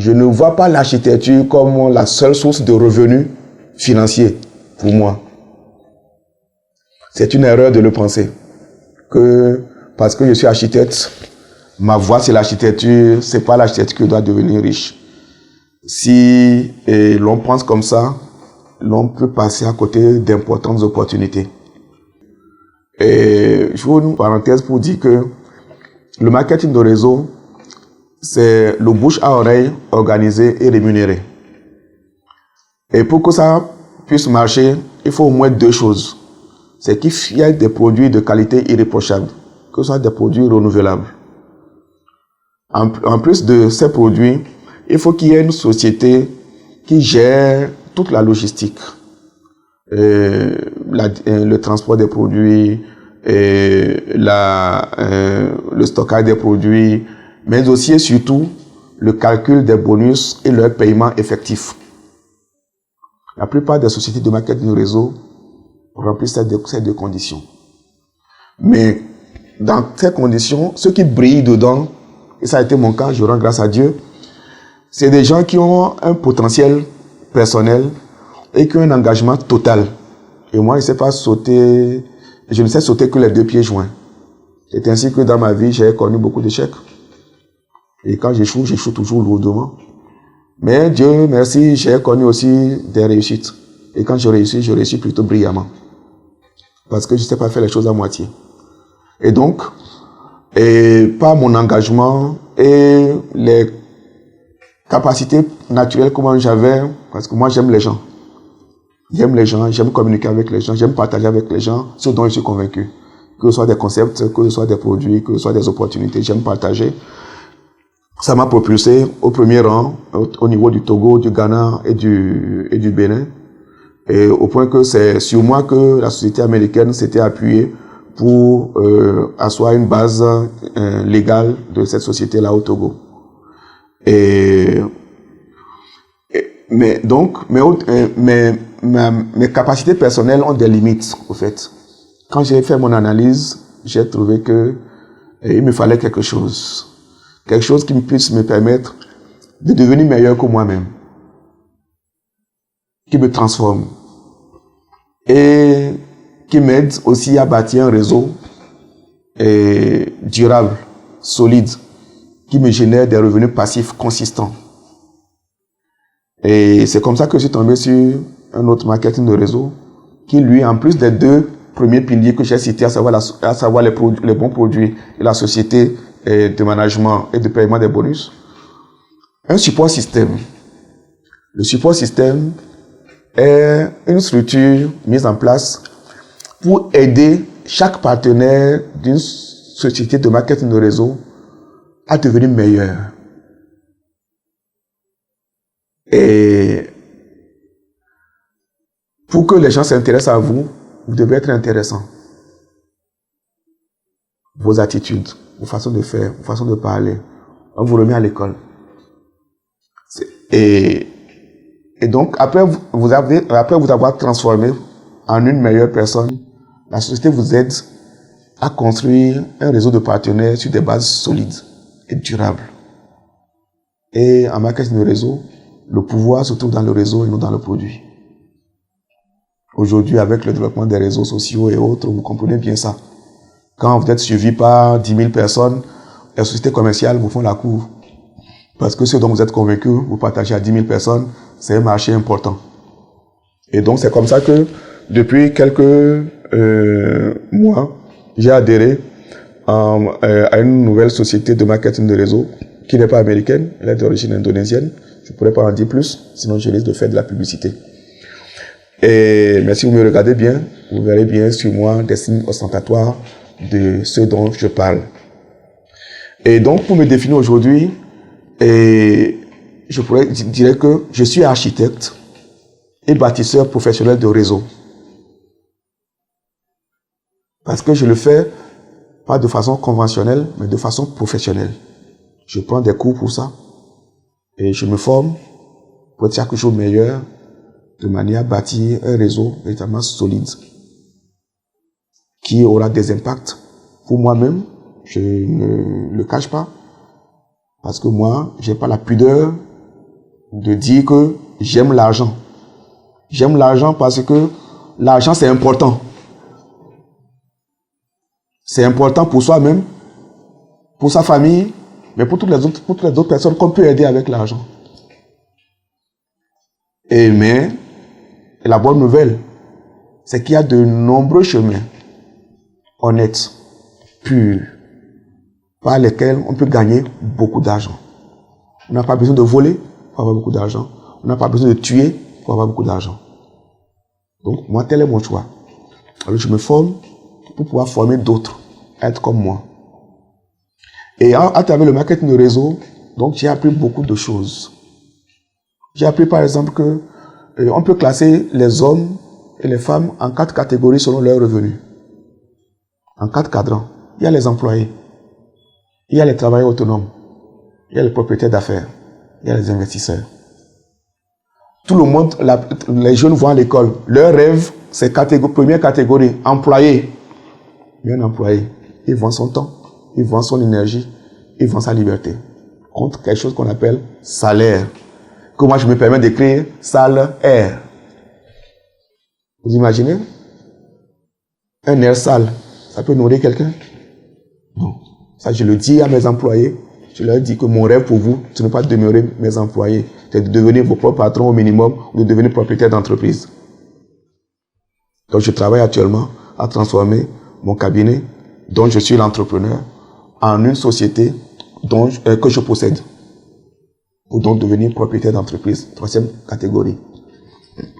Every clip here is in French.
je ne vois pas l'architecture comme la seule source de revenus financiers pour moi. C'est une erreur de le penser. Que parce que je suis architecte, ma voie c'est l'architecture, c'est pas l'architecture qui doit devenir riche. Si l'on pense comme ça, l'on peut passer à côté d'importantes opportunités. Et je vous une parenthèse pour dire que le marketing de réseau, c'est le bouche à oreille organisé et rémunéré. Et pour que ça puisse marcher, il faut au moins deux choses. C'est qu'il y ait des produits de qualité irréprochable, que ce soit des produits renouvelables. En plus de ces produits, il faut qu'il y ait une société qui gère toute la logistique, le transport des produits, le stockage des produits, mais aussi et surtout le calcul des bonus et leur paiement effectif. La plupart des sociétés de marketing de réseau remplissent ces deux conditions. Mais dans ces conditions, ceux qui brillent dedans, et ça a été mon cas, je rends grâce à Dieu, c'est des gens qui ont un potentiel personnel et qui ont un engagement total. Et moi, je ne sais sauter que les deux pieds joints. C'est ainsi que dans ma vie, j'ai connu beaucoup d'échecs. Et quand j'échoue toujours lourdement. Mais Dieu merci, j'ai connu aussi des réussites. Et quand je réussis plutôt brillamment. Parce que je ne sais pas faire les choses à moitié. Et donc, par mon engagement et les capacités naturelles que moi j'avais, parce que moi j'aime les gens. J'aime les gens, j'aime communiquer avec les gens, j'aime partager avec les gens ce dont je suis convaincu. Que ce soit des concepts, que ce soit des produits, que ce soit des opportunités, j'aime partager. Ça m'a propulsé au premier rang, au niveau du Togo, du Ghana et du Bénin. Et au point que c'est sur moi que la société américaine s'était appuyée pour asseoir une base légale de cette société-là au Togo. Mais mes capacités personnelles ont des limites, au fait. Quand j'ai fait mon analyse, j'ai trouvé que il me fallait quelque chose. Quelque chose qui puisse me permettre de devenir meilleur que moi-même. Qui me transforme. Et qui m'aide aussi à bâtir un réseau durable, solide, qui me génère des revenus passifs consistants. Et c'est comme ça que je suis tombé sur un autre marketing de réseau qui, lui, en plus des deux premiers piliers que j'ai cités, à savoir les bons produits et la société de management et de paiement des bonus, un support système. Le support système est une structure mise en place pour aider chaque partenaire d'une société de marketing de réseau à devenir meilleur. Et pour que les gens s'intéressent à vous, vous devez être intéressant. Vos attitudes, vos façons de faire, vos façons de parler, on vous remet à l'école. Et donc, après vous avoir transformé en une meilleure personne, la société vous aide à construire un réseau de partenaires sur des bases solides et durables. Et en marketing de réseau, le pouvoir se trouve dans le réseau et non dans le produit. Aujourd'hui, avec le développement des réseaux sociaux et autres, vous comprenez bien ça. Quand vous êtes suivi par 10 000 personnes, les sociétés commerciales vous font la cour. Parce que ce dont vous êtes convaincu, vous partagez à 10 000 personnes, c'est un marché important. Et donc, c'est comme ça que, depuis quelques mois, j'ai adhéré à une nouvelle société de marketing de réseau qui n'est pas américaine, elle est d'origine indonésienne. Je ne pourrais pas en dire plus, sinon je risque de faire de la publicité. Mais si vous me regardez bien, vous verrez bien sur moi des signes ostentatoires de ce dont je parle. Et donc, pour me définir aujourd'hui, je dirais que je suis architecte et bâtisseur professionnel de réseau. Parce que je le fais pas de façon conventionnelle, mais de façon professionnelle. Je prends des cours pour ça et je me forme pour être chaque jour meilleur de manière à bâtir un réseau véritablement solide qui aura des impacts pour moi-même. Je ne le cache pas parce que moi, j'ai pas la pudeur de dire que j'aime l'argent. J'aime l'argent parce que l'argent, c'est important. C'est important pour soi-même, pour sa famille, mais pour toutes les autres personnes qu'on peut aider avec l'argent. Mais la bonne nouvelle, c'est qu'il y a de nombreux chemins honnêtes, purs, par lesquels on peut gagner beaucoup d'argent. On n'a pas besoin de voler pour avoir beaucoup d'argent. On n'a pas besoin de tuer pour avoir beaucoup d'argent. Donc, moi, tel est mon choix. Alors, je me forme pour pouvoir former d'autres, être comme moi. Et à travers le marketing de réseau, donc, j'ai appris beaucoup de choses. J'ai appris, par exemple, que on peut classer les hommes et les femmes en 4 catégories selon leurs revenus. En 4 cadrans. Il y a les employés. Il y a les travailleurs autonomes. Il y a les propriétaires d'affaires. Il y a les investisseurs. Tout le monde, les jeunes vont à l'école. Leur rêve, c'est première catégorie, employé. Un employé. Il vend son temps, il vend son énergie, il vend sa liberté. Contre quelque chose qu'on appelle salaire. Que moi je me permets d'écrire salaire. Vous imaginez? Un air sale, ça peut nourrir quelqu'un? Non. Ça, je le dis à mes employés. Je leur dis que mon rêve pour vous, ce n'est pas de demeurer mes employés. C'est de devenir vos propres patrons au minimum ou de devenir propriétaire d'entreprise. Donc, je travaille actuellement à transformer mon cabinet, dont je suis l'entrepreneur, en une société que je possède. Pour donc devenir propriétaire d'entreprise, 3e catégorie.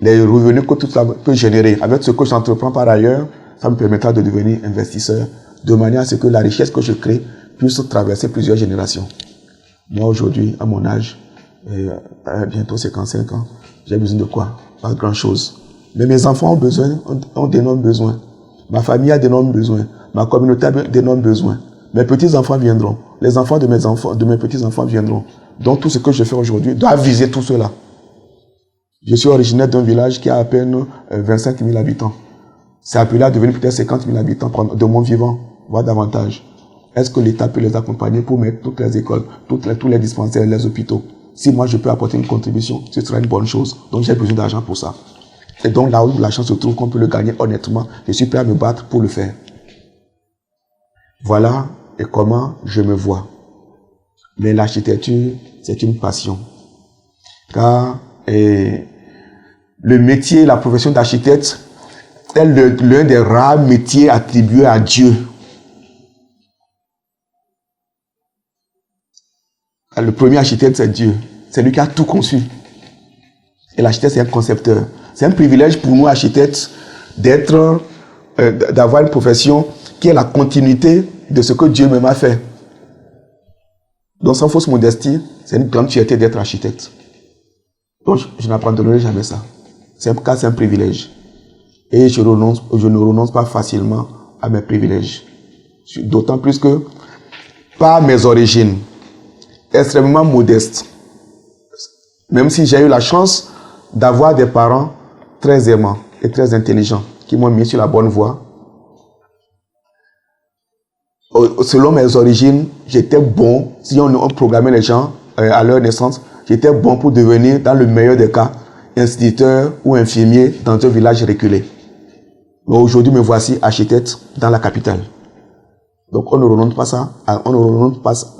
Les revenus que tout ça peut générer, avec ce que j'entreprends par ailleurs, ça me permettra de devenir investisseur, de manière à ce que la richesse que je crée puisse traverser plusieurs générations. Moi, aujourd'hui, à mon âge, bientôt 55 ans, j'ai besoin de quoi? Pas grand-chose. Mais mes enfants ont d'énormes besoins. Ma famille a d'énormes besoins. Ma communauté a d'énormes besoins. Mes petits-enfants viendront. Les enfants de mes petits-enfants viendront. Donc, tout ce que je fais aujourd'hui doit viser tout cela. Je suis originaire d'un village qui a à peine 25 000 habitants. C'est appelé à devenir peut-être 50 000 habitants de mon vivant, voire davantage. Est-ce que l'État peut les accompagner pour mettre toutes les écoles, tous les dispensaires, les hôpitaux? Si moi je peux apporter une contribution, ce sera une bonne chose. Donc j'ai besoin d'argent pour ça. Et donc là où la chance se trouve qu'on peut le gagner honnêtement, je suis prêt à me battre pour le faire. Voilà et comment je me vois. Mais l'architecture, c'est une passion. Car le métier, la profession d'architecte est l'un des rares métiers attribués à Dieu. Le premier architecte, c'est Dieu. C'est lui qui a tout conçu. Et l'architecte, c'est un concepteur. C'est un privilège pour nous, architectes, d'avoir une profession qui est la continuité de ce que Dieu même a fait. Donc, sans fausse modestie, c'est une grande fierté d'être architecte. Donc, je n'abandonnerai jamais ça. C'est un privilège. Et je ne renonce pas facilement à mes privilèges. D'autant plus que, par mes origines, extrêmement modeste. Même si j'ai eu la chance d'avoir des parents très aimants et très intelligents qui m'ont mis sur la bonne voie. Selon mes origines, j'étais bon, si on programmait les gens à leur naissance, j'étais bon pour devenir, dans le meilleur des cas, instituteur ou infirmier dans un village reculé. Mais aujourd'hui, me voici architecte dans la capitale. Donc, on ne renonce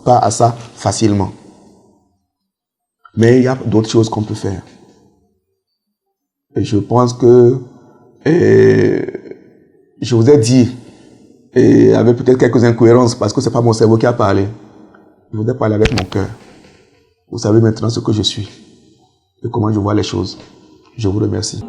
pas à ça facilement. Mais il y a d'autres choses qu'on peut faire. Et je pense que je vous ai dit, avec peut-être quelques incohérences, parce que ce n'est pas mon cerveau qui a parlé. Je voudrais parler avec mon cœur. Vous savez maintenant ce que je suis et comment je vois les choses. Je vous remercie.